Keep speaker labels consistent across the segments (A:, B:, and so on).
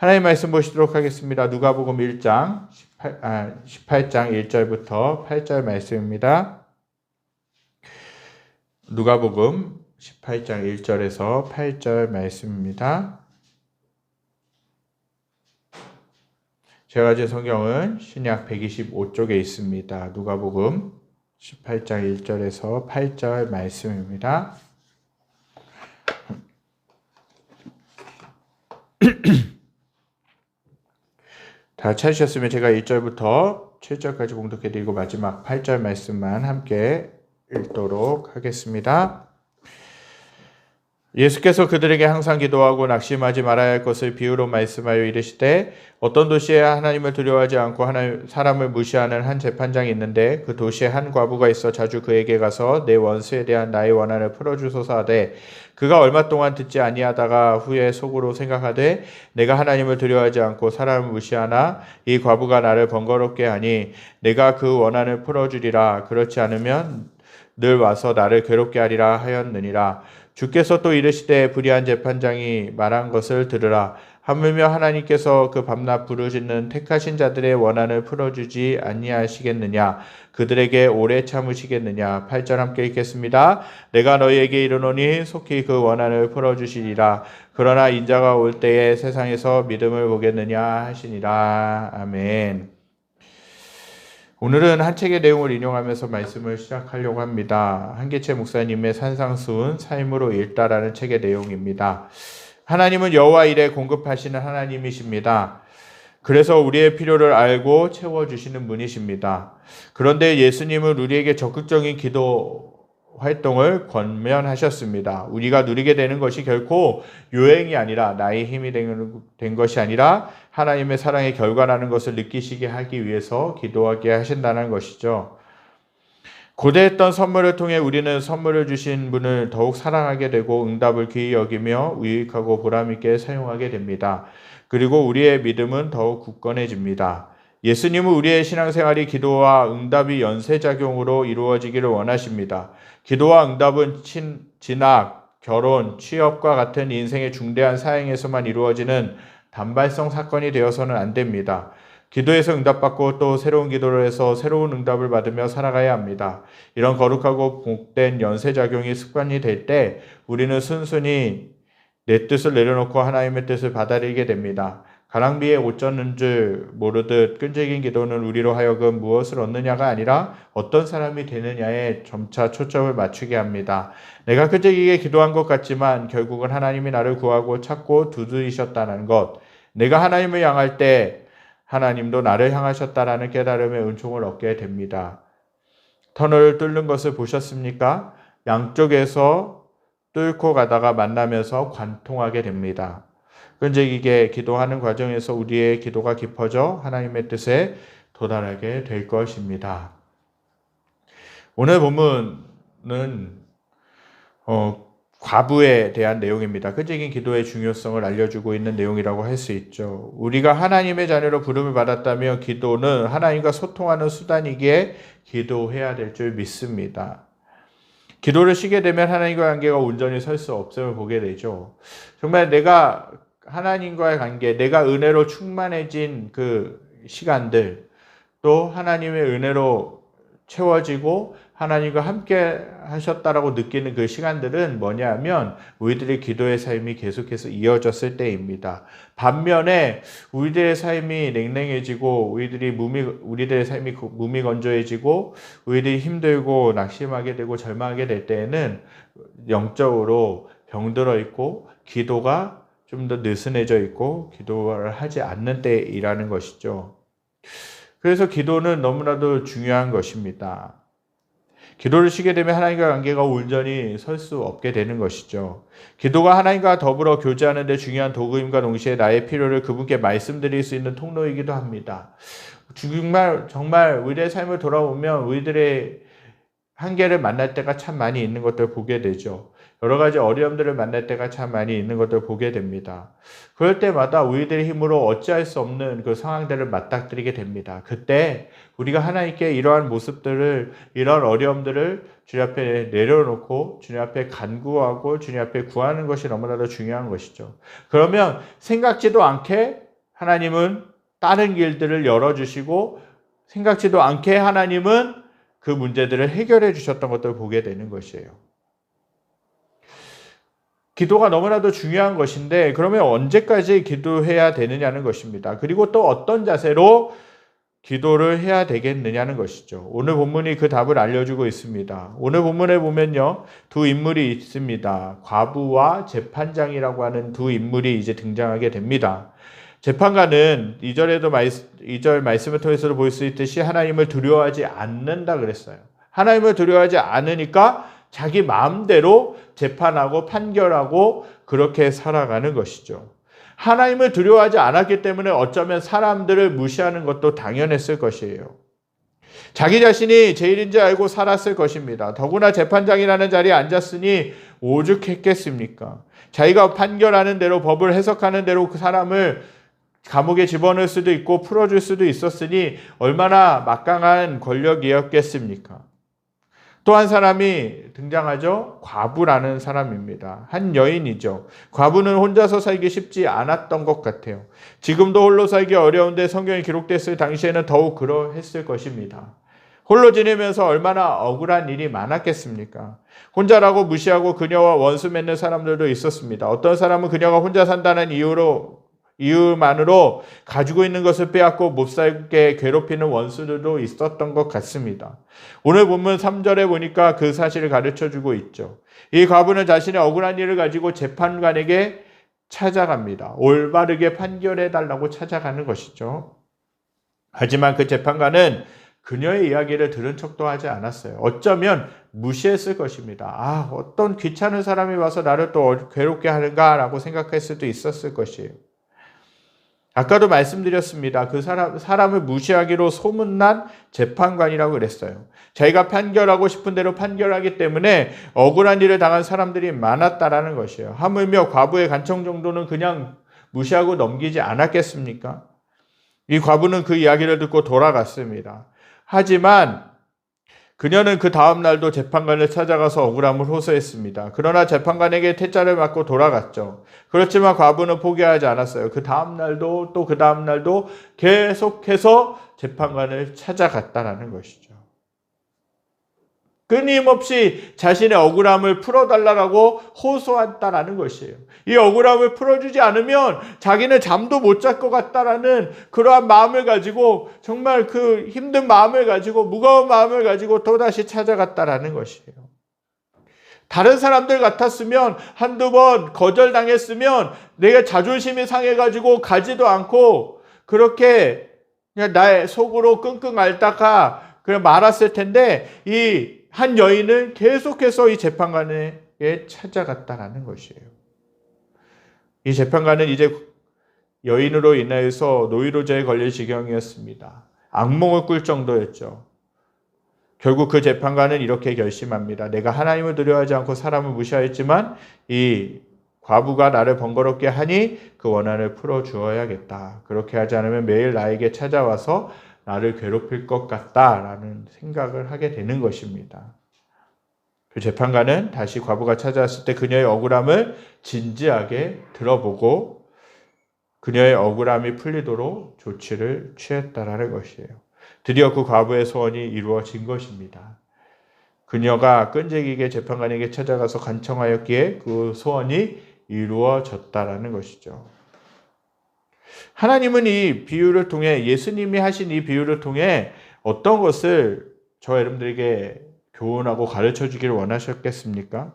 A: 하나님 말씀 보시도록 하겠습니다. 누가복음 18장 1절부터 8절 말씀입니다. 누가복음 18장 1절에서 8절 말씀입니다. 제가 가진 성경은 신약 125쪽에 있습니다. 누가복음 18장 1절에서 8절 말씀입니다. 다 찾으셨으면 제가 1절부터 7절까지 봉독해드리고 마지막 8절 말씀만 함께 읽도록 하겠습니다. 예수께서 그들에게 항상 기도하고 낙심하지 말아야 할 것을 비유로 말씀하여 이르시되 어떤 도시에 하나님을 두려워하지 않고 사람을 무시하는 한 재판장이 있는데 그 도시에 한 과부가 있어 자주 그에게 가서 내 원수에 대한 나의 원한을 풀어주소서 하되 그가 얼마 동안 듣지 아니하다가 후에 속으로 생각하되 내가 하나님을 두려워하지 않고 사람을 무시하나 이 과부가 나를 번거롭게 하니 내가 그 원한을 풀어주리라. 그렇지 않으면 늘 와서 나를 괴롭게 하리라 하였느니라. 주께서 또 이르시되 불의한 재판장이 말한 것을 들으라. 하물며 하나님께서 그 밤낮 부르짖는 택하신 자들의 원한을 풀어주지 아니하시겠느냐. 그들에게 오래 참으시겠느냐. 8절 함께 읽겠습니다. 내가 너희에게 이르노니 속히 그 원한을 풀어주시리라. 그러나 인자가 올 때에 세상에서 믿음을 보겠느냐 하시니라. 아멘. 오늘은 한 책의 내용을 인용하면서 말씀을 시작하려고 합니다. 한계채 목사님의 산상수훈 삶으로 읽다라는 책의 내용입니다. 하나님은 여호와 일에 공급하시는 하나님이십니다. 그래서 우리의 필요를 알고 채워주시는 분이십니다. 그런데 예수님은 우리에게 적극적인 기도 활동을 권면하셨습니다. 우리가 누리게 되는 것이 결코 요행이 아니라 나의 힘이 된 것이 아니라 하나님의 사랑의 결과라는 것을 느끼시게 하기 위해서 기도하게 하신다는 것이죠. 고대했던 선물을 통해 우리는 선물을 주신 분을 더욱 사랑하게 되고 응답을 귀히 여기며 유익하고 보람있게 사용하게 됩니다. 그리고 우리의 믿음은 더욱 굳건해집니다. 예수님은 우리의 신앙생활이 기도와 응답이 연쇄작용으로 이루어지기를 원하십니다. 기도와 응답은 진학, 결혼, 취업과 같은 인생의 중대한 사행에서만 이루어지는 단발성 사건이 되어서는 안 됩니다. 기도에서 응답받고 또 새로운 기도를 해서 새로운 응답을 받으며 살아가야 합니다. 이런 거룩하고 복된 연쇄작용이 습관이 될 때 우리는 순순히 내 뜻을 내려놓고 하나님의 뜻을 받아들이게 됩니다. 가랑비에 옷 젖는 줄 모르듯 끈질긴 기도는 우리로 하여금 무엇을 얻느냐가 아니라 어떤 사람이 되느냐에 점차 초점을 맞추게 합니다. 내가 끈질기게 기도한 것 같지만 결국은 하나님이 나를 구하고 찾고 두드리셨다는 것, 내가 하나님을 향할 때 하나님도 나를 향하셨다라는 깨달음의 은총을 얻게 됩니다. 터널을 뚫는 것을 보셨습니까? 양쪽에서 뚫고 가다가 만나면서 관통하게 됩니다. 끈질기게 기도하는 과정에서 우리의 기도가 깊어져 하나님의 뜻에 도달하게 될 것입니다. 오늘 본문은 과부에 대한 내용입니다. 끈질긴 기도의 중요성을 알려주고 있는 내용이라고 할 수 있죠. 우리가 하나님의 자녀로 부름을 받았다면 기도는 하나님과 소통하는 수단이기에 기도해야 될 줄 믿습니다. 기도를 쉬게 되면 하나님과의 관계가 온전히 설 수 없음을 보게 되죠. 정말 내가 하나님과의 관계, 내가 은혜로 충만해진 그 시간들, 또 하나님의 은혜로 채워지고 하나님과 함께 하셨다라고 느끼는 그 시간들은 뭐냐면 우리들의 기도의 삶이 계속해서 이어졌을 때입니다. 반면에 우리들의 삶이 냉랭해지고 우리들의 삶이 무미건조해지고 우리들이 힘들고 낙심하게 되고 절망하게 될 때에는 영적으로 병들어 있고 기도가 좀 더 느슨해져 있고 기도를 하지 않는 때이라는 것이죠. 그래서 기도는 너무나도 중요한 것입니다. 기도를 쉬게 되면 하나님과 관계가 온전히 설 수 없게 되는 것이죠. 기도가 하나님과 더불어 교제하는 데 중요한 도구임과 동시에 나의 필요를 그분께 말씀드릴 수 있는 통로이기도 합니다. 정말 우리의 삶을 돌아보면 우리들의 한계를 만날 때가 참 많이 있는 것들을 보게 되죠. 여러 가지 어려움들을 만날 때가 참 많이 있는 것들을 보게 됩니다. 그럴 때마다 우리들의 힘으로 어찌할 수 없는 그 상황들을 맞닥뜨리게 됩니다. 그때 우리가 하나님께 이러한 모습들을, 이러한 어려움들을 주님 앞에 내려놓고 주님 앞에 간구하고 주님 앞에 구하는 것이 너무나도 중요한 것이죠. 그러면 생각지도 않게 하나님은 다른 길들을 열어주시고 생각지도 않게 하나님은 그 문제들을 해결해 주셨던 것들을 보게 되는 것이에요. 기도가 너무나도 중요한 것인데 그러면 언제까지 기도해야 되느냐는 것입니다. 그리고 또 어떤 자세로 기도를 해야 되겠느냐는 것이죠. 오늘 본문이 그 답을 알려주고 있습니다. 오늘 본문에 보면요, 두 인물이 있습니다. 과부와 재판장이라고 하는 두 인물이 이제 등장하게 됩니다. 재판관은 2절 말씀을 통해서도 볼 수 있듯이 하나님을 두려워하지 않는다 그랬어요. 하나님을 두려워하지 않으니까 자기 마음대로 재판하고 판결하고 그렇게 살아가는 것이죠. 하나님을 두려워하지 않았기 때문에 어쩌면 사람들을 무시하는 것도 당연했을 것이에요. 자기 자신이 제일인지 알고 살았을 것입니다. 더구나 재판장이라는 자리에 앉았으니 오죽했겠습니까? 자기가 판결하는 대로 법을 해석하는 대로 그 사람을 감옥에 집어넣을 수도 있고 풀어줄 수도 있었으니 얼마나 막강한 권력이었겠습니까? 또 한 사람이 등장하죠. 과부라는 사람입니다. 한 여인이죠. 과부는 혼자서 살기 쉽지 않았던 것 같아요. 지금도 홀로 살기 어려운데 성경이 기록됐을 당시에는 더욱 그러했을 것입니다. 홀로 지내면서 얼마나 억울한 일이 많았겠습니까? 혼자라고 무시하고 그녀와 원수 맺는 사람들도 있었습니다. 어떤 사람은 그녀가 혼자 산다는 이유만으로 가지고 있는 것을 빼앗고 몹살게 괴롭히는 원수들도 있었던 것 같습니다. 오늘 본문 3절에 보니까 그 사실을 가르쳐주고 있죠. 이 과부는 자신의 억울한 일을 가지고 재판관에게 찾아갑니다. 올바르게 판결해달라고 찾아가는 것이죠. 하지만 그 재판관은 그녀의 이야기를 들은 척도 하지 않았어요. 어쩌면 무시했을 것입니다. 어떤 귀찮은 사람이 와서 나를 또 괴롭게 하는가라고 생각할 수도 있었을 것이에요. 아까도 말씀드렸습니다. 그 사람을 무시하기로 소문난 재판관이라고 그랬어요. 자기가 판결하고 싶은 대로 판결하기 때문에 억울한 일을 당한 사람들이 많았다라는 것이에요. 하물며 과부의 간청 정도는 그냥 무시하고 넘기지 않았겠습니까? 이 과부는 그 이야기를 듣고 돌아갔습니다. 하지만 그녀는 그 다음 날도 재판관을 찾아가서 억울함을 호소했습니다. 그러나 재판관에게 퇴짜를 맞고 돌아갔죠. 그렇지만 과부는 포기하지 않았어요. 그 다음 날도 또 그 다음 날도 계속해서 재판관을 찾아갔다라는 것이죠. 끊임없이 자신의 억울함을 풀어달라고 호소한다라는 것이에요. 이 억울함을 풀어주지 않으면 자기는 잠도 못 잘 것 같다라는 그러한 마음을 가지고 정말 그 힘든 마음을 가지고 무거운 마음을 가지고 또다시 찾아갔다라는 것이에요. 다른 사람들 같았으면 한두 번 거절당했으면 내가 자존심이 상해가지고 가지도 않고 그렇게 그냥 나의 속으로 끙끙 앓다가 그냥 말았을 텐데 이 한 여인은 계속해서 이 재판관에게 찾아갔다라는 것이에요. 이 재판관은 이제 여인으로 인해서 노이로제에 걸릴 지경이었습니다. 악몽을 꿀 정도였죠. 결국 그 재판관은 이렇게 결심합니다. 내가 하나님을 두려워하지 않고 사람을 무시하였지만 이 과부가 나를 번거롭게 하니 그 원한을 풀어주어야겠다. 그렇게 하지 않으면 매일 나에게 찾아와서 나를 괴롭힐 것 같다라는 생각을 하게 되는 것입니다. 그 재판관은 다시 과부가 찾아왔을 때 그녀의 억울함을 진지하게 들어보고 그녀의 억울함이 풀리도록 조치를 취했다라는 것이에요. 드디어 그 과부의 소원이 이루어진 것입니다. 그녀가 끈질기게 재판관에게 찾아가서 간청하였기에 그 소원이 이루어졌다라는 것이죠. 하나님은 이 비유를 통해 예수님이 하신 이 비유를 통해 어떤 것을 저 여러분들에게 교훈하고 가르쳐 주기를 원하셨겠습니까?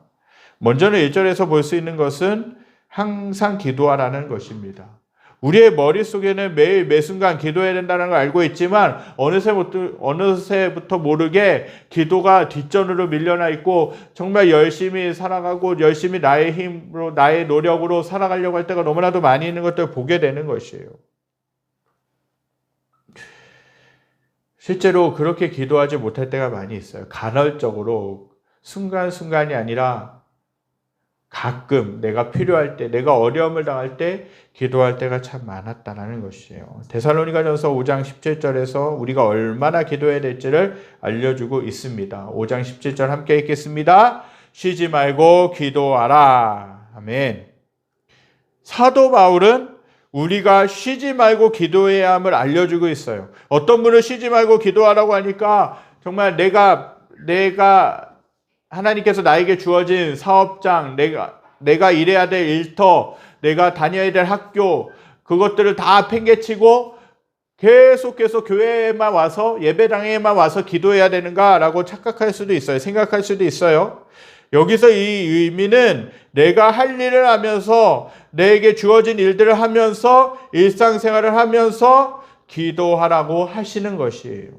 A: 먼저는 1절에서 볼 수 있는 것은 항상 기도하라는 것입니다. 우리의 머릿속에는 매일 매순간 기도해야 된다는 걸 알고 있지만 어느새부터 모르게 기도가 뒷전으로 밀려나 있고 정말 열심히 살아가고 열심히 나의 힘으로 나의 노력으로 살아가려고 할 때가 너무나도 많이 있는 것들을 보게 되는 것이에요. 실제로 그렇게 기도하지 못할 때가 많이 있어요. 간헐적으로 순간순간이 아니라 가끔 내가 필요할 때, 내가 어려움을 당할 때 기도할 때가 참 많았다는 것이에요. 데살로니가전서 5장 17절에서 우리가 얼마나 기도해야 될지를 알려주고 있습니다. 5장 17절 함께 읽겠습니다. 쉬지 말고 기도하라. 아멘. 사도 바울은 우리가 쉬지 말고 기도해야 함을 알려주고 있어요. 어떤 분은 쉬지 말고 기도하라고 하니까 정말 내가 하나님께서 나에게 주어진 사업장, 내가 일해야 될 일터, 내가 다녀야 될 학교, 그것들을 다 팽개치고 계속해서 교회에만 와서, 예배당에만 와서 기도해야 되는가라고 착각할 수도 있어요. 생각할 수도 있어요. 여기서 이 의미는 내가 할 일을 하면서, 내게 주어진 일들을 하면서, 일상생활을 하면서 기도하라고 하시는 것이에요.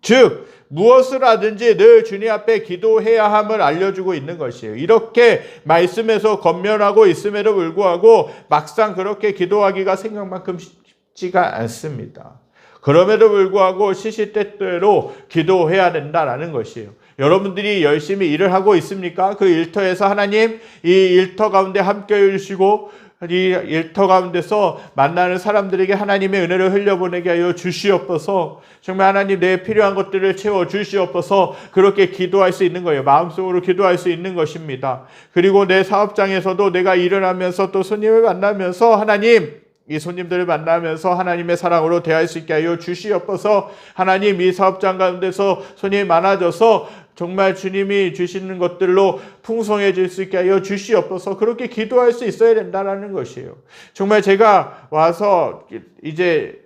A: 즉 무엇을 하든지 늘 주님 앞에 기도해야 함을 알려주고 있는 것이에요. 이렇게 말씀에서 권면하고 있음에도 불구하고 막상 그렇게 기도하기가 생각만큼 쉽지가 않습니다. 그럼에도 불구하고 시시때때로 기도해야 된다라는 것이에요. 여러분들이 열심히 일을 하고 있습니까? 그 일터에서 하나님, 이 일터 가운데 함께 해주시고 이 일터 가운데서 만나는 사람들에게 하나님의 은혜를 흘려보내게 하여 주시옵소서. 정말 하나님 내 필요한 것들을 채워 주시옵소서. 그렇게 기도할 수 있는 거예요. 마음속으로 기도할 수 있는 것입니다. 그리고 내 사업장에서도 내가 일을 하면서 또 손님을 만나면서 하나님, 이 손님들을 만나면서 하나님의 사랑으로 대할 수 있게 하여 주시옵소서. 하나님 이 사업장 가운데서 손님이 많아져서 정말 주님이 주시는 것들로 풍성해질 수 있게 하여 주시옵소서. 그렇게 기도할 수 있어야 된다는 것이에요. 정말 제가 와서 이제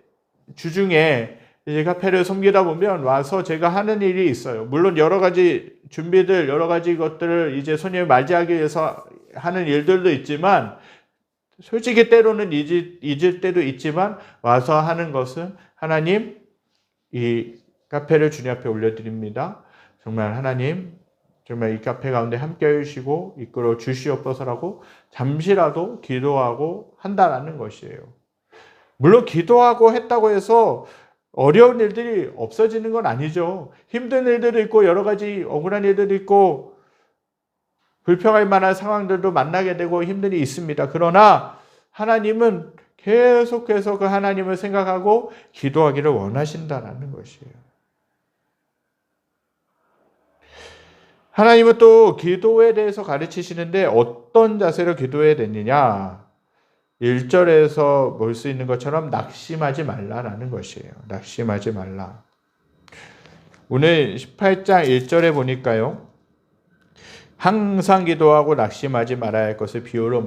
A: 주중에 이제 카페를 섬기다 보면 와서 제가 하는 일이 있어요. 물론 여러 가지 준비들, 여러 가지 것들을 이제 손님을 맞이하기 위해서 하는 일들도 있지만 솔직히 때로는 잊을 때도 있지만 와서 하는 것은 하나님 이 카페를 주님 앞에 올려드립니다. 정말 하나님 정말 이 카페 가운데 함께 해주시고 이끌어 주시옵소서라고 잠시라도 기도하고 한다라는 것이에요. 물론 기도하고 했다고 해서 어려운 일들이 없어지는 건 아니죠. 힘든 일들도 있고 여러 가지 억울한 일들도 있고 불평할 만한 상황들도 만나게 되고 힘든 일이 있습니다. 그러나 하나님은 계속해서 그 하나님을 생각하고 기도하기를 원하신다라는 것이에요. 하나님은 또 기도에 대해서 가르치시는데 어떤 자세로 기도해야 되느냐? 1절에서 볼 수 있는 것처럼 낙심하지 말라라는 것이에요. 낙심하지 말라. 오늘 18장 1절에 보니까요. 항상 기도하고 낙심하지 말아야 할 것을 비유로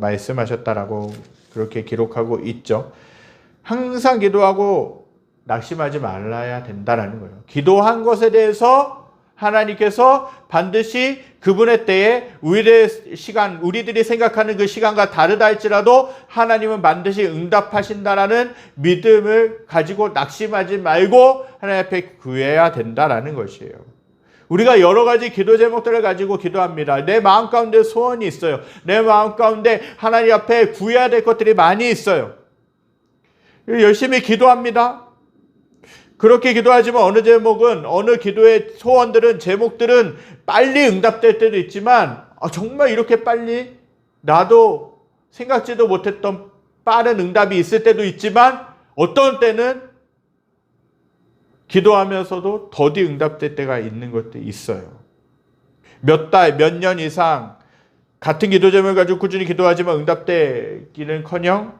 A: 말씀하셨다라고 그렇게 기록하고 있죠. 항상 기도하고 낙심하지 말아야 된다라는 거예요. 기도한 것에 대해서 하나님께서 반드시 그분의 때에 우리들이 생각하는 그 시간과 다르다 할지라도 하나님은 반드시 응답하신다라는 믿음을 가지고 낙심하지 말고 하나님 앞에 구해야 된다라는 것이에요. 우리가 여러 가지 기도 제목들을 가지고 기도합니다. 내 마음 가운데 소원이 있어요. 내 마음 가운데 하나님 앞에 구해야 될 것들이 많이 있어요. 열심히 기도합니다. 그렇게 기도하지만 어느 기도의 소원들은 제목들은 빨리 응답될 때도 있지만 정말 이렇게 빨리 나도 생각지도 못했던 빠른 응답이 있을 때도 있지만 어떤 때는 기도하면서도 더디 응답될 때가 있는 것도 있어요. 몇 달, 몇 년 이상 같은 기도 제목을 가지고 꾸준히 기도하지만 응답되기는커녕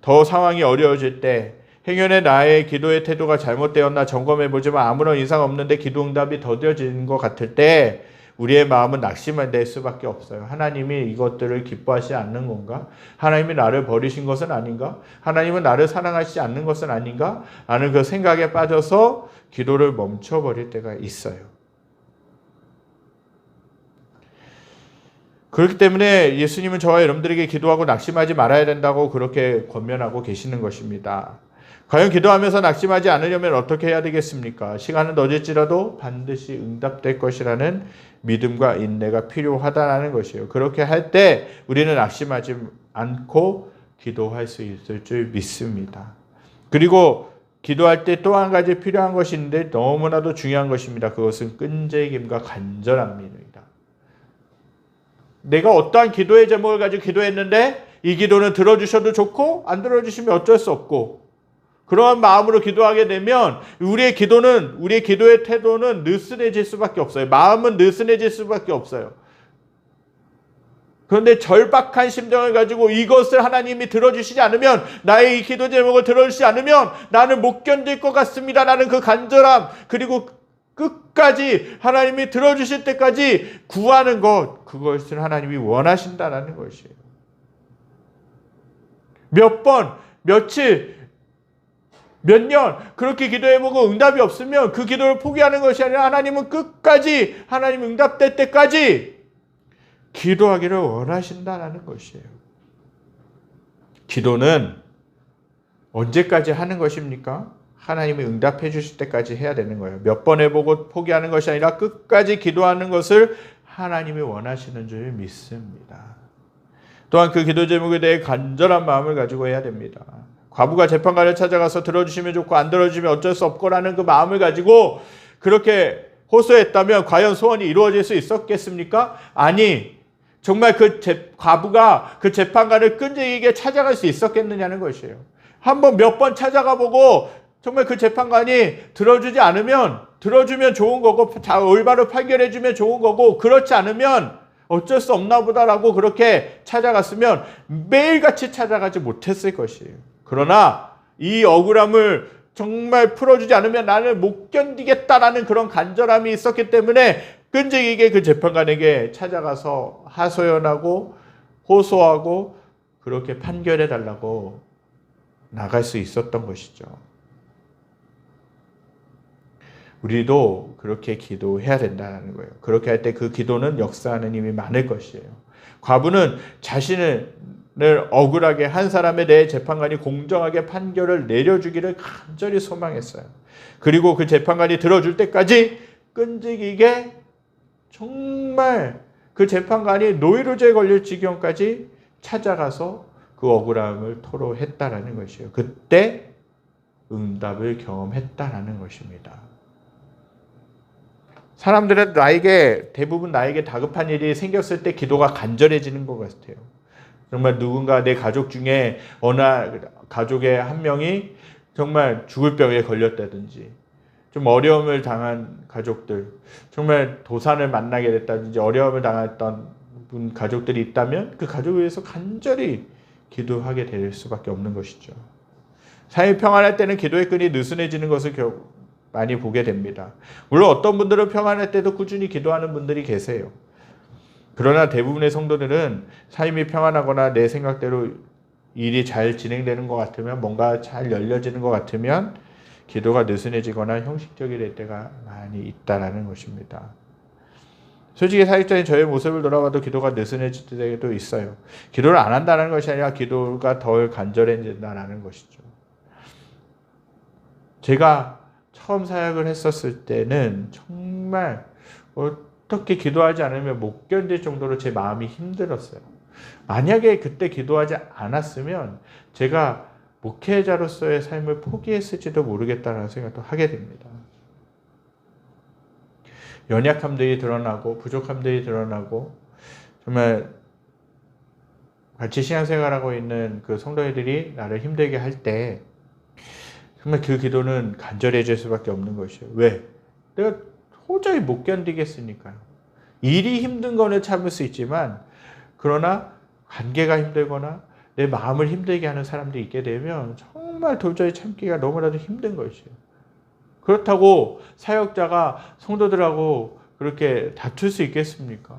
A: 더 상황이 어려워질 때 행여내 나의 기도의 태도가 잘못되었나 점검해보지만 아무런 이상 없는데 기도 응답이 더뎌지는 것 같을 때 우리의 마음은 낙심될 수밖에 없어요. 하나님이 이것들을 기뻐하시지 않는 건가? 하나님이 나를 버리신 것은 아닌가? 하나님은 나를 사랑하시지 않는 것은 아닌가? 라는 그 생각에 빠져서 기도를 멈춰버릴 때가 있어요. 그렇기 때문에 예수님은 저와 여러분들에게 기도하고 낙심하지 말아야 된다고 그렇게 권면하고 계시는 것입니다. 과연 기도하면서 낙심하지 않으려면 어떻게 해야 되겠습니까? 시간은 늦을지라도 반드시 응답될 것이라는 믿음과 인내가 필요하다는 것이에요. 그렇게 할 때 우리는 낙심하지 않고 기도할 수 있을 줄 믿습니다. 그리고 기도할 때 또 한 가지 필요한 것이 있는데 너무나도 중요한 것입니다. 그것은 끈질김과 간절함입니다. 내가 어떠한 기도의 제목을 가지고 기도했는데 이 기도는 들어주셔도 좋고 안 들어주시면 어쩔 수 없고 그러한 마음으로 기도하게 되면 우리의 기도의 태도는 느슨해질 수밖에 없어요. 마음은 느슨해질 수밖에 없어요. 그런데 절박한 심정을 가지고 이것을 하나님이 들어주시지 않으면, 나의 이 기도 제목을 들어주시지 않으면 나는 못 견딜 것 같습니다 라는 그 간절함, 그리고 끝까지 하나님이 들어주실 때까지 구하는 것, 그것을 하나님이 원하신다라는 것이에요. 몇 번, 며칠, 몇 년 그렇게 기도해보고 응답이 없으면 그 기도를 포기하는 것이 아니라 하나님은 끝까지, 하나님 응답될 때까지 기도하기를 원하신다라는 것이에요. 기도는 언제까지 하는 것입니까? 하나님이 응답해 주실 때까지 해야 되는 거예요. 몇 번 해보고 포기하는 것이 아니라 끝까지 기도하는 것을 하나님이 원하시는 줄 믿습니다. 또한 그 기도 제목에 대해 간절한 마음을 가지고 해야 됩니다. 과부가 재판관을 찾아가서 들어주시면 좋고 안 들어주시면 어쩔 수 없고라는 그 마음을 가지고 그렇게 호소했다면 과연 소원이 이루어질 수 있었겠습니까? 아니, 정말 과부가 그 재판관을 끈질기게 찾아갈 수 있었겠느냐는 것이에요. 한번 몇 번 찾아가 보고 정말 그 재판관이 들어주지 않으면, 들어주면 좋은 거고 올바로 판결해주면 좋은 거고, 그렇지 않으면 어쩔 수 없나 보다라고 그렇게 찾아갔으면 매일같이 찾아가지 못했을 것이에요. 그러나 이 억울함을 정말 풀어주지 않으면 나는 못 견디겠다라는 그런 간절함이 있었기 때문에 끈질기게 그 재판관에게 찾아가서 하소연하고 호소하고 그렇게 판결해 달라고 나갈 수 있었던 것이죠. 우리도 그렇게 기도해야 된다는 거예요. 그렇게 할 때 그 기도는 역사하는 힘이 많을 것이에요. 과부는 자신을 억울하게 한 사람에 대해 재판관이 공정하게 판결을 내려주기를 간절히 소망했어요. 그리고 그 재판관이 들어줄 때까지 끈질기게 정말 그 재판관이 노이로제에 걸릴 지경까지 찾아가서 그 억울함을 토로했다라는 것이에요. 그때 응답을 경험했다라는 것입니다. 사람들은 대부분 나에게 다급한 일이 생겼을 때 기도가 간절해지는 것 같아요. 정말 누군가 내 가족 중에 어느 가족의 한 명이 정말 죽을 병에 걸렸다든지, 좀 어려움을 당한 가족들, 정말 도산을 만나게 됐다든지 어려움을 당했던 가족들이 있다면 그 가족을 위해서 간절히 기도하게 될 수밖에 없는 것이죠. 삶이 평안할 때는 기도의 끈이 느슨해지는 것을 많이 보게 됩니다. 물론 어떤 분들은 평안할 때도 꾸준히 기도하는 분들이 계세요. 그러나 대부분의 성도들은 삶이 평안하거나 내 생각대로 일이 잘 진행되는 것 같으면, 뭔가 잘 열려지는 것 같으면 기도가 느슨해지거나 형식적이 될 때가 많이 있다라는 것입니다. 솔직히 사역자인 저의 모습을 돌아봐도 기도가 느슨해질 때도 있어요. 기도를 안 한다는 것이 아니라 기도가 덜 간절해진다는 것이죠. 제가 처음 사역을 했었을 때는 정말 어떻게 기도하지 않으면 못 견딜 정도로 제 마음이 힘들었어요. 만약에 그때 기도하지 않았으면 제가 목회자로서의 삶을 포기했을지도 모르겠다는 생각도 하게 됩니다. 연약함들이 드러나고 부족함들이 드러나고 정말 같이 신앙생활하고 있는 그 성도들이 나를 힘들게 할 때 정말 그 기도는 간절해질 수밖에 없는 것이에요. 왜? 내가 도저히 못 견디겠으니까요. 일이 힘든 거는 참을 수 있지만, 그러나 관계가 힘들거나 내 마음을 힘들게 하는 사람들이 있게 되면 정말 도저히 참기가 너무나도 힘든 것이에요. 그렇다고 사역자가 성도들하고 그렇게 다툴 수 있겠습니까?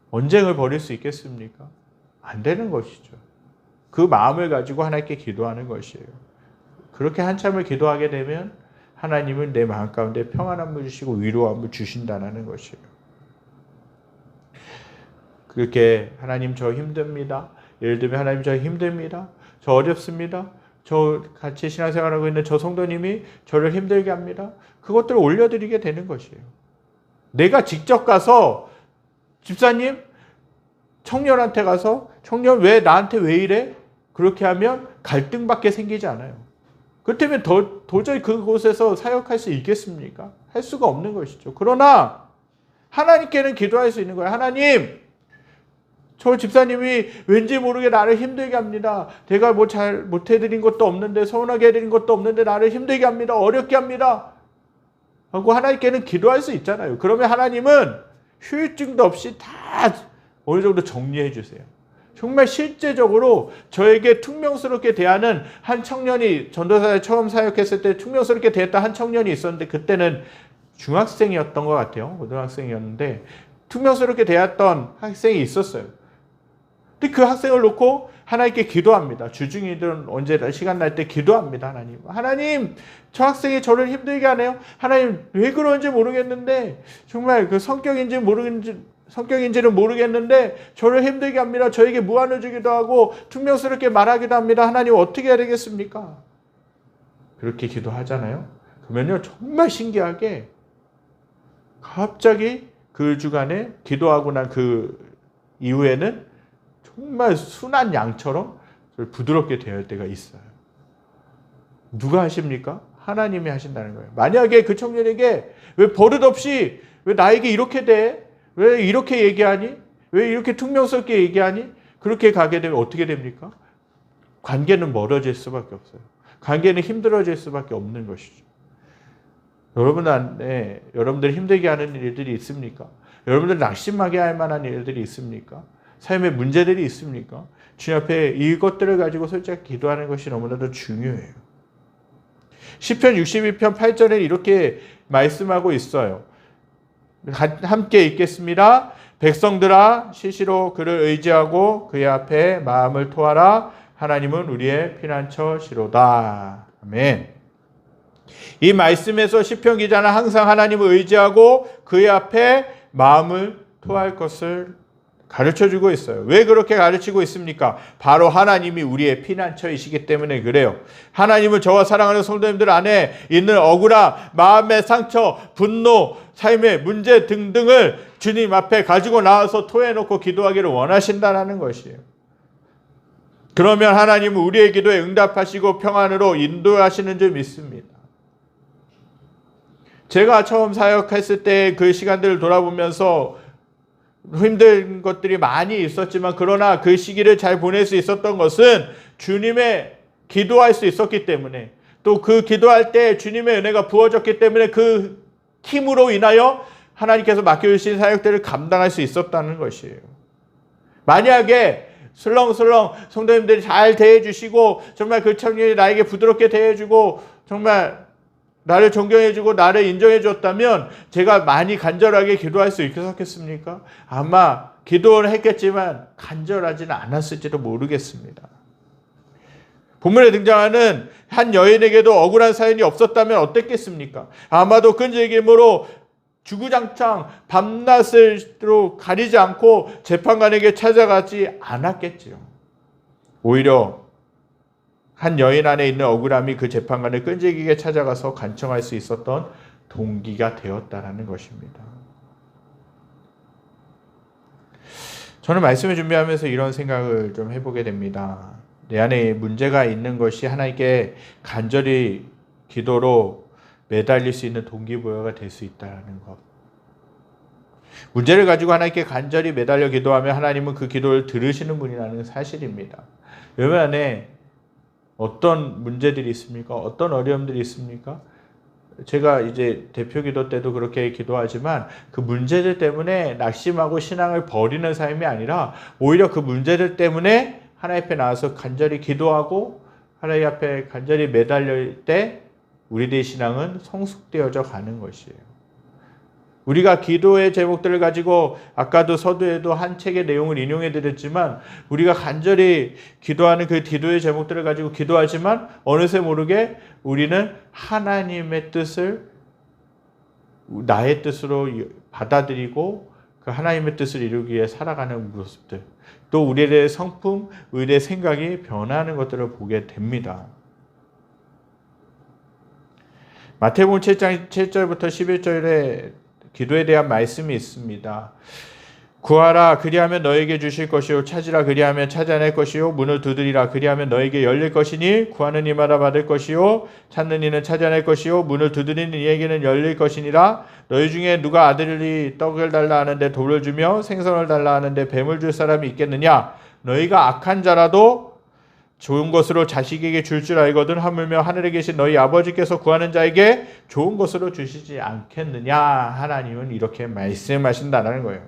A: 언쟁을 벌일 수 있겠습니까? 안 되는 것이죠. 그 마음을 가지고 하나님께 기도하는 것이에요. 그렇게 한참을 기도하게 되면 하나님은 내 마음 가운데 평안함을 주시고 위로함을 주신다는 것이에요. 그렇게 하나님 저 힘듭니다. 예를 들면 하나님 저 힘듭니다. 저 어렵습니다. 저 같이 신앙생활하고 있는 저 성도님이 저를 힘들게 합니다. 그것들을 올려드리게 되는 것이에요. 내가 직접 가서 집사님, 청년한테 가서 청년 왜 나한테 왜 이래? 그렇게 하면 갈등밖에 생기지 않아요. 그렇다면 도저히 그곳에서 사역할 수 있겠습니까? 할 수가 없는 것이죠. 그러나 하나님께는 기도할 수 있는 거예요. 하나님, 저 집사님이 왠지 모르게 나를 힘들게 합니다. 내가 뭐 잘 못해드린 것도 없는데, 서운하게 해드린 것도 없는데 나를 힘들게 합니다. 어렵게 합니다. 하고 하나님께는 기도할 수 있잖아요. 그러면 하나님은 후유증도 없이 다 어느 정도 정리해 주세요. 정말 실제적으로 저에게 퉁명스럽게 대하는 한 청년이, 전도사에 처음 사역했을 때 퉁명스럽게 대했던 한 청년이 있었는데, 그때는 중학생이었던 것 같아요. 고등학생이었는데 퉁명스럽게 대했던 학생이 있었어요. 근데 그 학생을 놓고 하나님께 기도합니다. 주중이든 언제나 시간 날 때 기도합니다. 하나님, 저 학생이 저를 힘들게 하네요. 하나님, 왜 그런지 모르겠는데, 정말 그 성격인지는 모르겠는데 저를 힘들게 합니다. 저에게 무안을 주기도 하고 퉁명스럽게 말하기도 합니다. 하나님, 어떻게 해야 되겠습니까? 그렇게 기도하잖아요. 그러면요, 정말 신기하게 갑자기 그 주간에 기도하고 난 그 이후에는 정말 순한 양처럼 부드럽게 대할 때가 있어요. 누가 하십니까? 하나님이 하신다는 거예요. 만약에 그 청년에게 왜 버릇없이 왜 나에게 이렇게 돼? 왜 이렇게 얘기하니? 왜 이렇게 퉁명스럽게 얘기하니? 그렇게 가게 되면 어떻게 됩니까? 관계는 멀어질 수밖에 없어요. 관계는 힘들어질 수밖에 없는 것이죠. 여러분 안에 여러분들 힘들게 하는 일들이 있습니까? 여러분들 낙심하게 할 만한 일들이 있습니까? 삶의 문제들이 있습니까? 주님 앞에 이것들을 가지고 솔직히 기도하는 것이 너무나도 중요해요. 시편 62편 8절에 이렇게 말씀하고 있어요. 함께 읽겠습니다. 백성들아, 시시로 그를 의지하고 그의 앞에 마음을 토하라. 하나님은 우리의 피난처시로다. 아멘. 이 말씀에서 시편 기자는 항상 하나님을 의지하고 그의 앞에 마음을 토할 것을 가르쳐주고 있어요. 왜 그렇게 가르치고 있습니까? 바로 하나님이 우리의 피난처이시기 때문에 그래요. 하나님은 저와 사랑하는 성도님들 안에 있는 억울함, 마음의 상처, 분노, 삶의 문제 등등을 주님 앞에 가지고 나와서 토해놓고 기도하기를 원하신다는 것이에요. 그러면 하나님은 우리의 기도에 응답하시고 평안으로 인도하시는 줄 믿습니다. 제가 처음 사역했을 때 그 시간들을 돌아보면서 힘든 것들이 많이 있었지만, 그러나 그 시기를 잘 보낼 수 있었던 것은 주님의 기도할 수 있었기 때문에, 또 그 기도할 때 주님의 은혜가 부어졌기 때문에 그 힘으로 인하여 하나님께서 맡겨주신 사역들을 감당할 수 있었다는 것이에요. 만약에 슬렁슬렁 성도님들이 잘 대해주시고 정말 그 청년이 나에게 부드럽게 대해주고 정말 나를 존경해주고 나를 인정해줬다면 제가 많이 간절하게 기도할 수 있었겠습니까? 아마 기도를 했겠지만 간절하지는 않았을지도 모르겠습니다. 본문에 등장하는 한 여인에게도 억울한 사연이 없었다면 어땠겠습니까? 아마도 끈질김으로 주구장창 밤낮으로 가리지 않고 재판관에게 찾아가지 않았겠지요. 오히려 한 여인 안에 있는 억울함이 그 재판관을 끈질기게 찾아가서 간청할 수 있었던 동기가 되었다라는 것입니다. 저는 말씀을 준비하면서 이런 생각을 좀 해보게 됩니다. 내 안에 문제가 있는 것이 하나님께 간절히 기도로 매달릴 수 있는 동기부여가 될 수 있다는 것. 문제를 가지고 하나님께 간절히 매달려 기도하면 하나님은 그 기도를 들으시는 분이라는 사실입니다. 여러분 안에 어떤 문제들이 있습니까? 어떤 어려움들이 있습니까? 제가 이제 대표 기도 때도 그렇게 기도하지만 그 문제들 때문에 낙심하고 신앙을 버리는 삶이 아니라 오히려 그 문제들 때문에 하나님 앞에 나와서 간절히 기도하고 하나님 앞에 간절히 매달릴 때 우리들의 신앙은 성숙되어져 가는 것이에요. 우리가 기도의 제목들을 가지고 아까도 서두에도 한 책의 내용을 인용해 드렸지만 우리가 간절히 기도하는 그 기도의 제목들을 가지고 기도하지만 어느새 모르게 우리는 하나님의 뜻을 나의 뜻으로 받아들이고 그 하나님의 뜻을 이루기 위해 살아가는 모습들, 또 우리의 성품, 우리의 생각이 변하는 것들을 보게 됩니다. 마태복음 7장 7절부터 11절에 기도에 대한 말씀이 있습니다. 구하라 그리하면 너에게 주실 것이요 찾으라 그리하면 찾아낼 것이요 문을 두드리라 그리하면 너에게 열릴 것이니 구하는 이마다 받을 것이요 찾는 이는 찾아낼 것이요 문을 두드리는 이에게는 열릴 것이니라. 너희 중에 누가 아들이 떡을 달라 하는데 돌을 주며 생선을 달라 하는데 뱀을 줄 사람이 있겠느냐? 너희가 악한 자라도 좋은 것으로 자식에게 줄 줄 알거든 하물며 하늘에 계신 너희 아버지께서 구하는 자에게 좋은 것으로 주시지 않겠느냐. 하나님은 이렇게 말씀하신다는 거예요.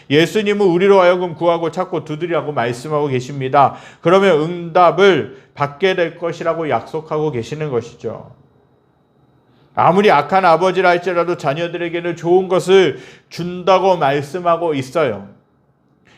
A: 예수님은 우리로 하여금 구하고 찾고 두드리라고 말씀하고 계십니다. 그러면 응답을 받게 될 것이라고 약속하고 계시는 것이죠. 아무리 악한 아버지라 할지라도 자녀들에게는 좋은 것을 준다고 말씀하고 있어요.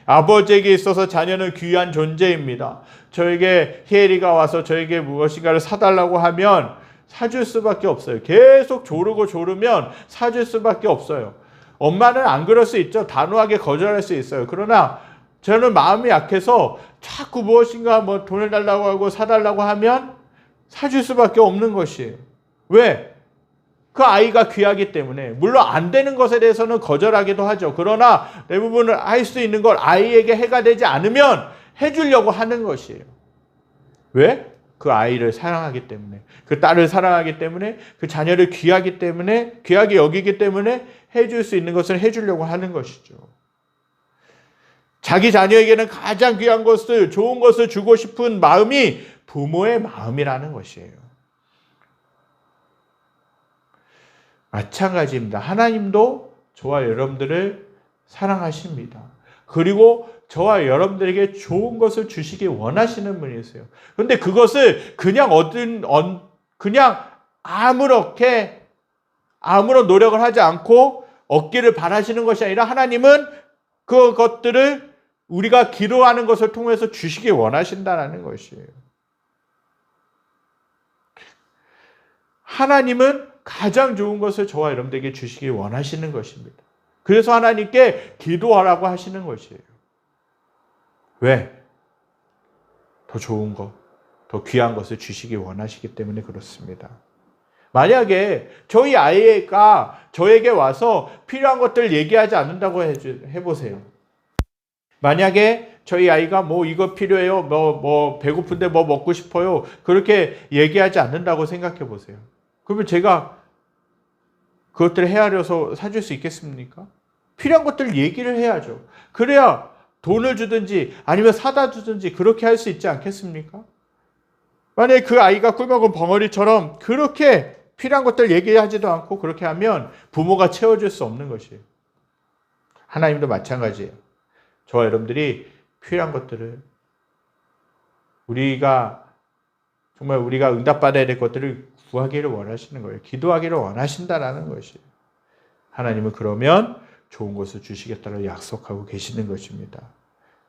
A: 아버지에게 있어서 자녀는 귀한 존재입니다. 저에게 희엘이가 와서 저에게 무엇인가를 사달라고 하면 사줄 수밖에 없어요. 계속 조르면 사줄 수밖에 없어요. 엄마는 안 그럴 수 있죠. 단호하게 거절할 수 있어요. 그러나 저는 마음이 약해서 자꾸 무엇인가 돈을 달라고 하고 사달라고 하면 사줄 수밖에 없는 것이에요. 왜? 그 아이가 귀하기 때문에. 물론 안 되는 것에 대해서는 거절하기도 하죠. 그러나 대부분은 할 수 있는 걸 아이에게 해가 되지 않으면 해주려고 하는 것이에요. 왜? 그 아이를 사랑하기 때문에, 그 딸을 사랑하기 때문에, 그 자녀를 귀하기 때문에, 귀하게 여기기 때문에 해줄 수 있는 것을 해주려고 하는 것이죠. 자기 자녀에게는 가장 귀한 것을, 좋은 것을 주고 싶은 마음이 부모의 마음이라는 것이에요. 마찬가지입니다. 하나님도 저와 여러분들을 사랑하십니다. 그리고 저와 여러분들에게 좋은 것을 주시기 원하시는 분이세요. 그런데 그것을 그냥 아무런 노력을 하지 않고 얻기를 바라시는 것이 아니라 하나님은 그것들을 우리가 기도하는 것을 통해서 주시기 원하신다는 것이에요. 하나님은 가장 좋은 것을 저와 여러분들에게 주시기 원하시는 것입니다. 그래서 하나님께 기도하라고 하시는 것이에요. 왜? 더 좋은 것, 더 귀한 것을 주시기 원하시기 때문에 그렇습니다. 만약에 저희 아이가 저에게 와서 필요한 것들 얘기하지 않는다고 해보세요. 만약에 저희 아이가 이거 필요해요, 배고픈데 먹고 싶어요, 그렇게 얘기하지 않는다고 생각해 보세요. 그러면 제가 그것들을 헤아려서 사줄 수 있겠습니까? 필요한 것들을 얘기를 해야죠. 그래야 돈을 주든지 아니면 사다 주든지 그렇게 할 수 있지 않겠습니까? 만약에 그 아이가 꿀먹은 벙어리처럼 그렇게 필요한 것들 얘기하지도 않고 그렇게 하면 부모가 채워줄 수 없는 것이에요. 하나님도 마찬가지예요. 저와 여러분들이 필요한 것들을 우리가 응답받아야 될 것들을 구하기를 원하시는 거예요. 기도하기를 원하신다라는 것이에요. 하나님은 그러면 좋은 것을 주시겠다고 약속하고 계시는 것입니다.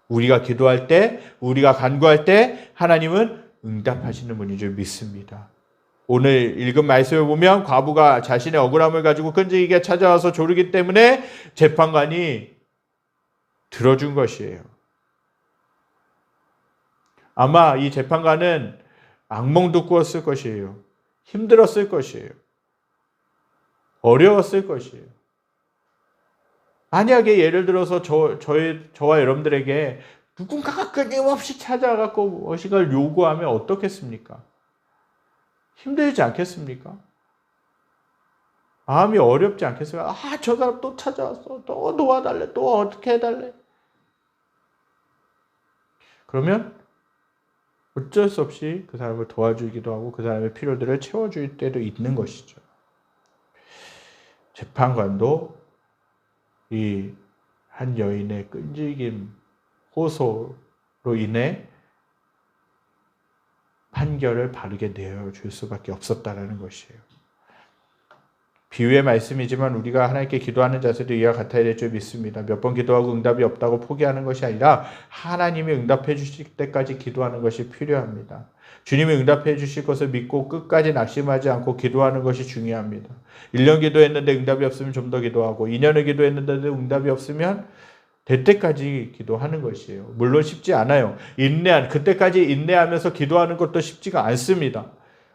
A: 우리가 기도할 때, 우리가 간구할 때 하나님은 응답하시는 분인 줄 믿습니다. 오늘 읽은 말씀을 보면 과부가 자신의 억울함을 가지고 끈질기게 찾아와서 조르기 때문에 재판관이 들어준 것이에요. 아마 이 재판관은 악몽도 꾸었을 것이에요. 힘들었을 것이에요. 어려웠을 것이에요. 만약에 예를 들어서 저와 여러분들에게 누군가가 끊임없이 찾아가고 무엇인가를 요구하면 어떻겠습니까? 힘들지 않겠습니까? 마음이 어렵지 않겠습니까? 저 사람 또 찾아왔어. 또 도와달래. 또 어떻게 해달래. 그러면 어쩔 수 없이 그 사람을 도와주기도 하고 그 사람의 필요들을 채워줄 때도 있는 것이죠. 재판관도 이 한 여인의 끈질긴 호소로 인해 판결을 바르게 내어줄 수밖에 없었다는 것이에요. 비유의 말씀이지만 우리가 하나님께 기도하는 자세도 이와 같아야 될 줄 믿습니다. 몇 번 기도하고 응답이 없다고 포기하는 것이 아니라 하나님이 응답해 주실 때까지 기도하는 것이 필요합니다. 주님이 응답해 주실 것을 믿고 끝까지 낙심하지 않고 기도하는 것이 중요합니다. 1년 기도했는데 응답이 없으면 좀 더 기도하고 2년을 기도했는데도 응답이 없으면 될 때까지 기도하는 것이에요. 물론 쉽지 않아요. 그때까지 인내하면서 기도하는 것도 쉽지가 않습니다.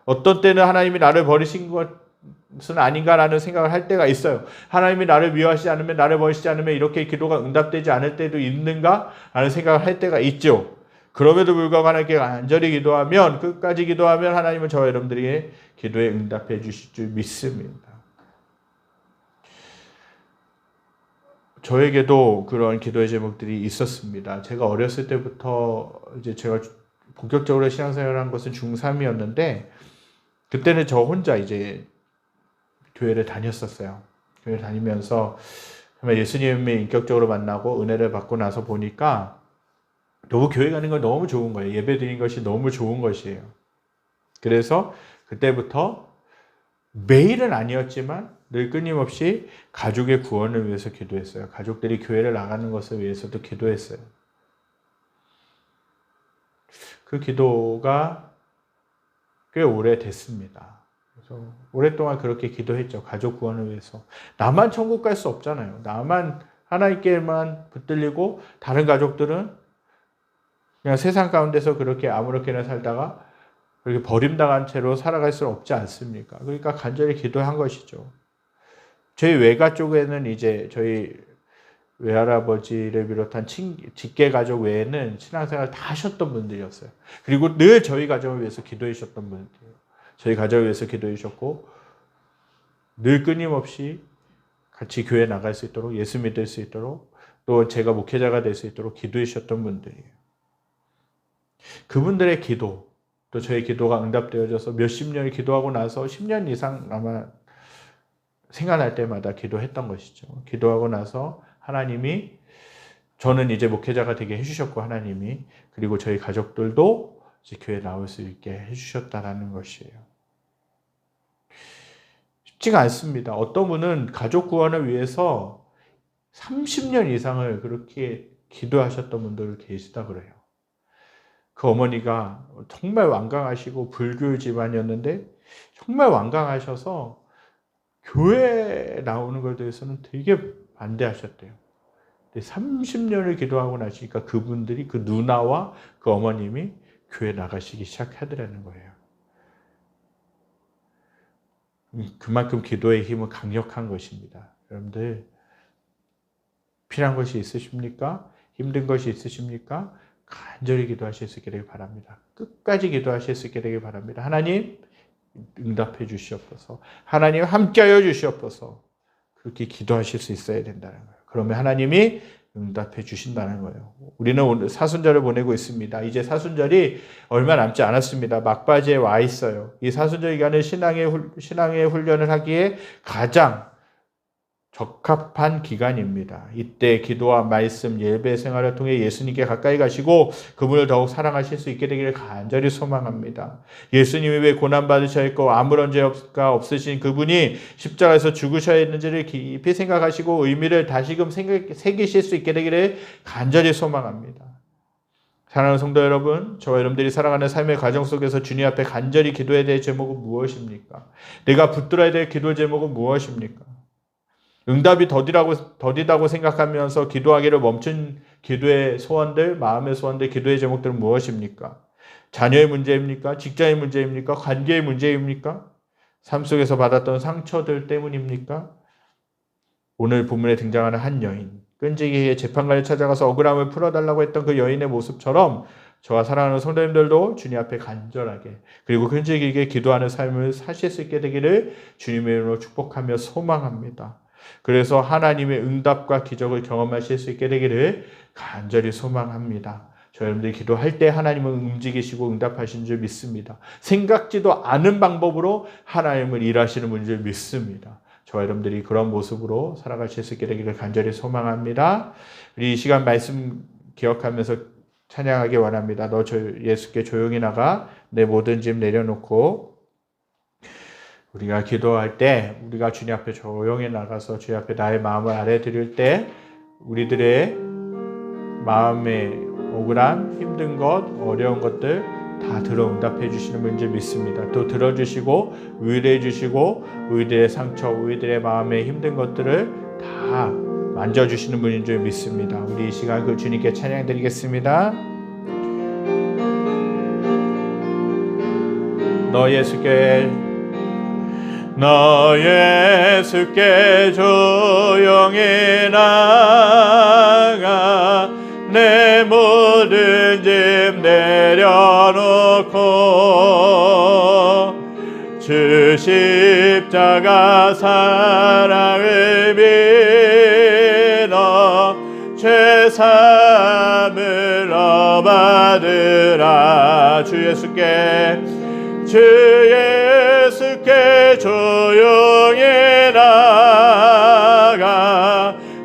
A: 어떤 때는 하나님이 나를 버리신 것은 아닌가라는 생각을 할 때가 있어요. 하나님이 나를 미워하시지 않으면, 나를 버리시지 않으면 이렇게 기도가 응답되지 않을 때도 있는가? 라는 생각을 할 때가 있죠. 그럼에도 불구하고 하나님께 간절히 기도하면, 끝까지 기도하면 하나님은 저와 여러분들에게 기도에 응답해 주실 줄 믿습니다. 저에게도 그런 기도의 제목들이 있었습니다. 제가 어렸을 때부터 이제 제가 본격적으로 신앙생활을 한 것은 중3이었는데 그때는 저 혼자 이제 교회를 다녔었어요. 교회를 다니면서 정말 예수님을 인격적으로 만나고 은혜를 받고 나서 보니까 너무 교회 가는 걸 너무 좋은 거예요. 예배 드리는 것이 너무 좋은 것이에요. 그래서 그때부터 매일은 아니었지만 늘 끊임없이 가족의 구원을 위해서 기도했어요. 가족들이 교회를 나가는 것을 위해서도 기도했어요. 그 기도가 꽤 오래됐습니다. 그래서 오랫동안 그렇게 기도했죠. 가족 구원을 위해서. 나만 천국 갈 수 없잖아요. 나만 하나님께만 붙들리고 다른 가족들은 그냥 세상 가운데서 그렇게 아무렇게나 살다가 그렇게 버림당한 채로 살아갈 수는 없지 않습니까? 그러니까 간절히 기도한 것이죠. 저희 외가 쪽에는 이제 저희 외할아버지를 비롯한 직계 가족 외에는 신앙생활 다 하셨던 분들이었어요. 그리고 늘 저희 가정을 위해서 기도해 주셨던 분들이에요. 저희 가정을 위해서 기도해 주셨고 늘 끊임없이 같이 교회 나갈 수 있도록 예수 믿을 수 있도록 또 제가 목회자가 될 수 있도록 기도해 주셨던 분들이에요. 그분들의 기도 또 저의 기도가 응답되어져서 몇십 년을 기도하고 나서 10년 이상 아마 생각날 때마다 기도했던 것이죠. 기도하고 나서 하나님이 저는 이제 목회자가 되게 해주셨고 하나님이 그리고 저희 가족들도 이제 교회에 나올 수 있게 해주셨다라는 것이에요. 쉽지가 않습니다. 어떤 분은 가족 구원을 위해서 30년 이상을 그렇게 기도하셨던 분들 계시다 그래요. 그 어머니가 정말 완강하시고 불교 집안이었는데 정말 완강하셔서 교회에 나오는 것에 대해서는 되게 반대하셨대요. 30년을 기도하고 나시니까 그분들이 그 누나와 그 어머님이 교회 나가시기 시작하더라는 거예요. 그만큼 기도의 힘은 강력한 것입니다. 여러분들 필요한 것이 있으십니까? 힘든 것이 있으십니까? 간절히 기도하실 수 있게 되길 바랍니다. 끝까지 기도하실 수 있게 되길 바랍니다. 하나님 응답해 주시옵소서. 하나님 함께하여 주시옵소서. 그렇게 기도하실 수 있어야 된다는 거예요. 그러면 하나님이 응답해 주신다는 거예요. 우리는 오늘 사순절을 보내고 있습니다. 이제 사순절이 얼마 남지 않았습니다. 막바지에 와 있어요. 이 사순절 기간은 신앙의 훈련을 하기에 가장 적합한 기간입니다. 이때 기도와 말씀, 예배 생활을 통해 예수님께 가까이 가시고 그분을 더욱 사랑하실 수 있게 되기를 간절히 소망합니다. 예수님이 왜 고난받으셔야 했고 아무런 죄가 없으신 그분이 십자가에서 죽으셔야 했는지를 깊이 생각하시고 의미를 다시금 새기실 수 있게 되기를 간절히 소망합니다. 사랑하는 성도 여러분, 저와 여러분들이 살아가는 삶의 과정 속에서 주님 앞에 간절히 기도해야 될 제목은 무엇입니까? 내가 붙들어야 될 기도 제목은 무엇입니까? 응답이 더디다고 생각하면서 기도하기를 멈춘 기도의 소원들, 마음의 소원들, 기도의 제목들은 무엇입니까? 자녀의 문제입니까? 직장의 문제입니까? 관계의 문제입니까? 삶 속에서 받았던 상처들 때문입니까? 오늘 본문에 등장하는 한 여인, 끈질기게 재판관을 찾아가서 억울함을 풀어달라고 했던 그 여인의 모습처럼 저와 사랑하는 성도님들도 주님 앞에 간절하게 그리고 끈질기게 기도하는 삶을 사실 수 있게 되기를 주님의 이름으로 축복하며 소망합니다. 그래서 하나님의 응답과 기적을 경험하실 수 있게 되기를 간절히 소망합니다. 저 여러분들이 기도할 때 하나님은 움직이시고 응답하신 줄 믿습니다. 생각지도 않은 방법으로 하나님을 일하시는 분인 줄 믿습니다. 저와 여러분들이 그런 모습으로 살아가실 수 있게 되기를 간절히 소망합니다. 우리 이 시간 말씀 기억하면서 찬양하기 원합니다. 너 예수께 조용히 나가 내 모든 짐 내려놓고 우리가 기도할 때 우리가 주님 앞에 조용히 나가서 주님 앞에 나의 마음을 아뢰드릴 때 우리들의 마음에 억울함, 힘든 것, 어려운 것들 다 들어 응답해 주시는 분인 줄 믿습니다. 또 들어주시고 위로해 주시고 우리들의 상처, 우리들의 마음에 힘든 것들을 다 만져주시는 분인 줄 믿습니다. 우리 이 시간 그 주님께 찬양 드리겠습니다. 너 예수께 조용히 나가 내 모든 짐 내려놓고 주 십자가 사랑을 믿어 죄 참으러 받으라. 주 예수께 조용히 나가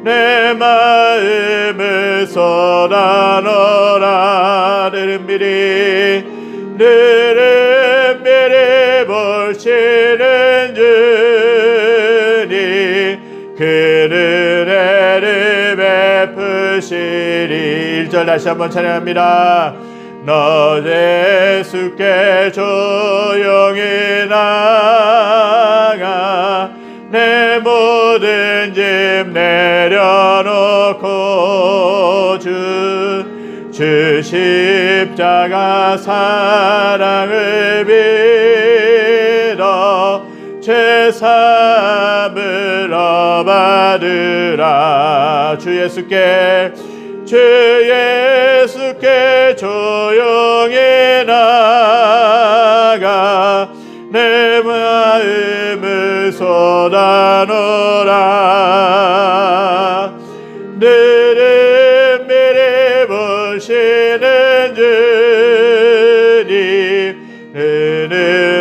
A: 내 마음을 쏟아놓으라. 느름미리 보시는 주님 그는 애를 베푸시리. 1절 다시 한번 찬양합니다. 너 예수께 조용히 나가 내 모든 짐 내려놓고 주 십자가 사랑을 믿어 죄 사함을 받으라. 주 예수께 조용히 나가 내 마음을 쏟아놓으라. 느름미리 보시는 주님 그는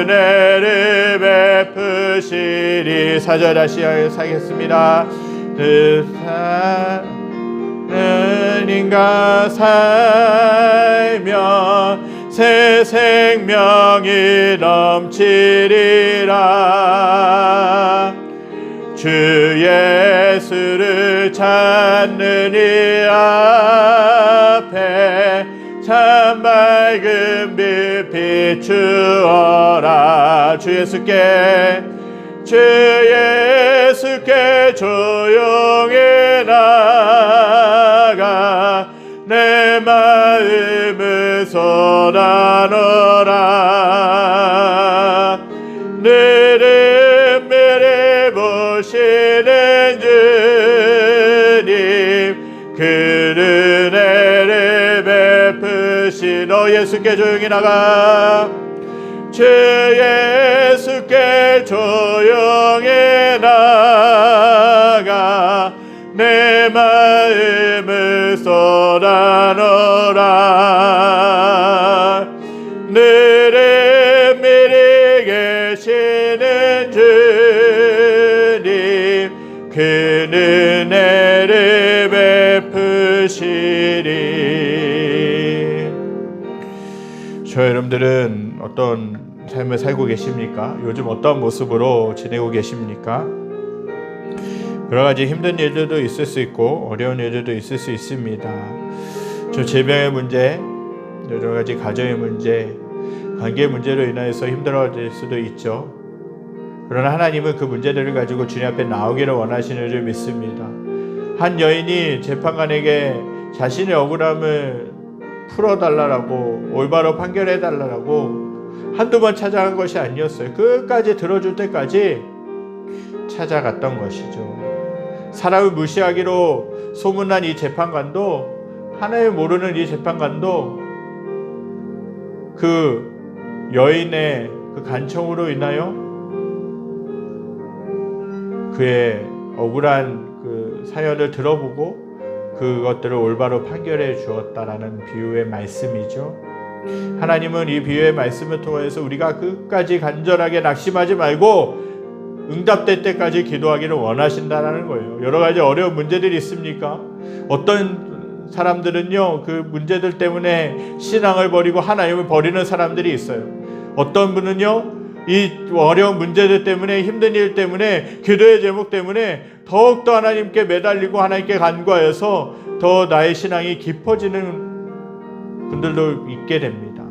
A: 은혜를 베푸시리. 4절 다시 하겠습니다. 인가 살며 새 생명이 넘치리라. 주 예수를 찾는 이 앞에 참 밝은 빛 비추어라. 주 예수께 조용히 나가 내 마음을 쏟아놓으라. 느름미리 보시는 주님 그는 은혜를 베푸시. 너 예수께 조용히 나가 주 예수께 조용히 나가 내 마음을 쏟아놓으라. 느름미리 계시는 주님 그는 은혜를 베푸시리. 저 여러분들은 어떤 삶을 살고 계십니까? 요즘 어떤 모습으로 지내고 계십니까? 여러 가지 힘든 일들도 있을 수 있고 어려운 일들도 있을 수 있습니다. 저 질병의 문제, 여러 가지 가정의 문제, 관계 문제로 인해서 힘들어질 수도 있죠. 그러나 하나님은 그 문제들을 가지고 주님 앞에 나오기를 원하시는 줄 믿습니다. 한 여인이 재판관에게 자신의 억울함을 풀어달라고, 올바로 판결해달라고 한두 번 찾아간 것이 아니었어요. 끝까지 들어줄 때까지 찾아갔던 것이죠. 사람을 무시하기로 소문난 이 재판관도, 하나님 모르는 이 재판관도 그 여인의 그 간청으로 인하여 그의 억울한 그 사연을 들어보고 그것들을 올바로 판결해 주었다라는 비유의 말씀이죠. 하나님은 이 비유의 말씀을 통해서 우리가 끝까지 간절하게 낙심하지 말고 응답될 때까지 기도하기를 원하신다는 거예요. 여러 가지 어려운 문제들이 있습니까? 어떤 사람들은요, 그 문제들 때문에 신앙을 버리고 하나님을 버리는 사람들이 있어요. 어떤 분은요, 이 어려운 문제들 때문에, 힘든 일 때문에, 기도의 제목 때문에 더욱더 하나님께 매달리고 하나님께 간구하여서 더 나의 신앙이 깊어지는 분들도 있게 됩니다.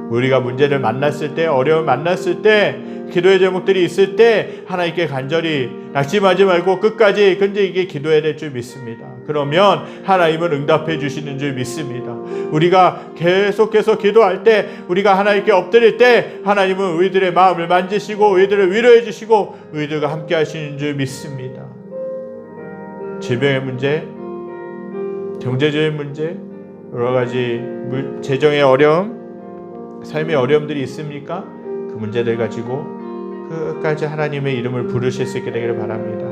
A: 우리가 문제를 만났을 때, 어려움을 만났을 때, 기도의 제목들이 있을 때 하나님께 간절히 낙심하지 말고 끝까지 근지있게 기도해야 될 줄 믿습니다. 그러면 하나님은 응답해 주시는 줄 믿습니다. 우리가 계속해서 기도할 때, 우리가 하나님께 엎드릴 때 하나님은 우리들의 마음을 만지시고 우리들을 위로해 주시고 우리들과 함께 하시는 줄 믿습니다. 질병의 문제, 경제적인 문제, 여러 가지 재정의 어려움, 삶의 어려움들이 있습니까? 그 문제들 가지고 끝까지 하나님의 이름을 부르실 수 있게 되기를 바랍니다.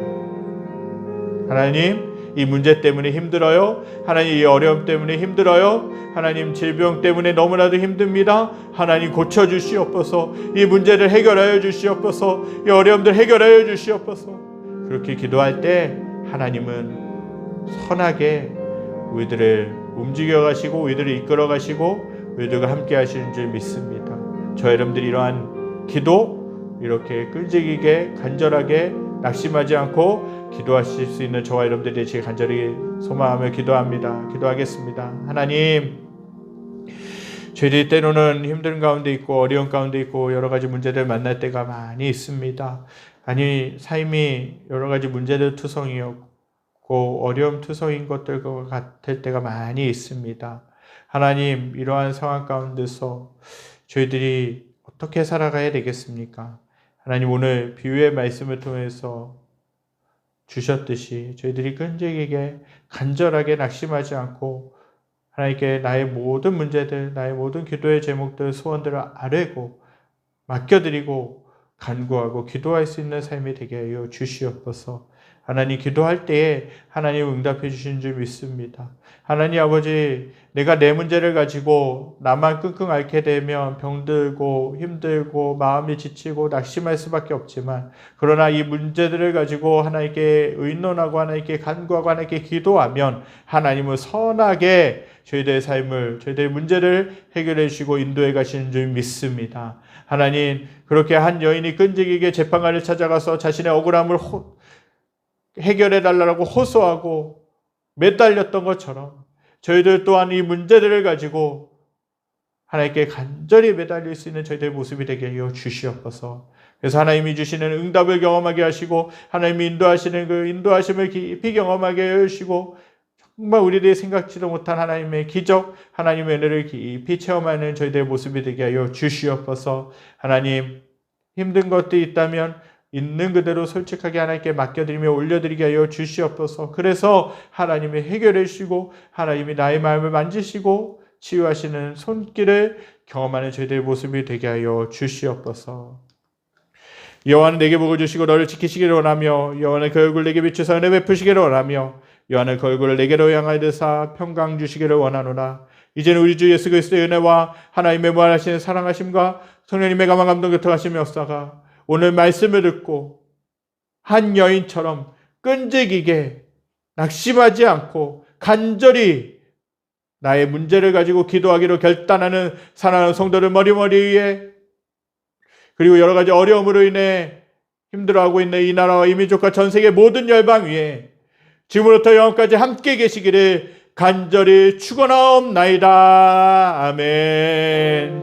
A: 하나님, 이 문제 때문에 힘들어요. 하나님 이 어려움 때문에 힘들어요. 하나님 질병 때문에 너무나도 힘듭니다. 하나님 고쳐주시옵소서. 이 문제를 해결하여 주시옵소서. 이 어려움들 해결하여 주시옵소서. 그렇게 기도할 때 하나님은 선하게 우리들을 움직여 가시고 우리들을 이끌어 가시고 우리들과 함께 하시는 줄 믿습니다. 저 여러분들이 이러한 기도 이렇게 끈질기게 간절하게 낙심하지 않고 기도하실 수 있는 저와 여러분들이 되시길 간절히 소망하며 기도합니다. 기도하겠습니다. 하나님, 저희들이 때로는 힘든 가운데 있고 어려운 가운데 있고 여러 가지 문제들 만날 때가 많이 있습니다. 아니 삶이 여러 가지 문제들 투성이었고 어려움 투성인 것들과 같을 때가 많이 있습니다. 하나님, 이러한 상황 가운데서 저희들이 어떻게 살아가야 되겠습니까? 하나님, 오늘 비유의 말씀을 통해서 주셨듯이 저희들이 끈질기게 간절하게 낙심하지 않고 하나님께 나의 모든 문제들, 나의 모든 기도의 제목들, 소원들을 아뢰고 맡겨드리고 간구하고 기도할 수 있는 삶이 되게 하여 주시옵소서. 하나님, 기도할 때에 하나님 응답해 주신 줄 믿습니다. 하나님 아버지, 내가 내 문제를 가지고 나만 끙끙 앓게 되면 병들고 힘들고 마음이 지치고 낙심할 수밖에 없지만, 그러나 이 문제들을 가지고 하나님께 의논하고 하나님께 간구하고 하나님께 기도하면 하나님은 선하게 저희들의 삶을, 저희들의 문제를 해결해 주시고 인도해 가시는 줄 믿습니다. 하나님, 그렇게 한 여인이 끈질기게 재판관을 찾아가서 자신의 억울함을 해결해 달라고 호소하고 매달렸던 것처럼 저희들 또한 이 문제들을 가지고 하나님께 간절히 매달릴 수 있는 저희들의 모습이 되게 하여 주시옵소서. 그래서 하나님이 주시는 응답을 경험하게 하시고 하나님이 인도하시는 그 인도하심을 깊이 경험하게 해주시고 정말 우리들이 생각지도 못한 하나님의 기적, 하나님의 은혜를 깊이 체험하는 저희들의 모습이 되게 하여 주시옵소서. 하나님, 힘든 것들이 있다면 있는 그대로 솔직하게 하나님께 맡겨드리며 올려드리게 하여 주시옵소서. 그래서 하나님이 해결해 주시고 하나님이 나의 마음을 만지시고 치유하시는 손길을 경험하는 저희들의 모습이 되게 하여 주시옵소서. 여호와는 내게 복을 주시고 너를 지키시기를 원하며 여호와는 그 얼굴을 내게 비추사 은혜 베푸시기를 원하며 여호와는 그 얼굴을 내게로 향하여 드사 평강 주시기를 원하노라. 이제는 우리 주 예수 그리스도의 은혜와 하나님의 무한하신 사랑하심과 성령님의 감화 감동 교통하심이 없사가 오늘 말씀을 듣고 한 여인처럼 끈질기게 낙심하지 않고 간절히 나의 문제를 가지고 기도하기로 결단하는 사랑하는 성도들 머리머리 위에, 그리고 여러 가지 어려움으로 인해 힘들어하고 있는 이 나라와 이 민족과 전 세계 모든 열방 위에 지금부터 영원까지 함께 계시기를 간절히 축원하옵나이다. 아멘.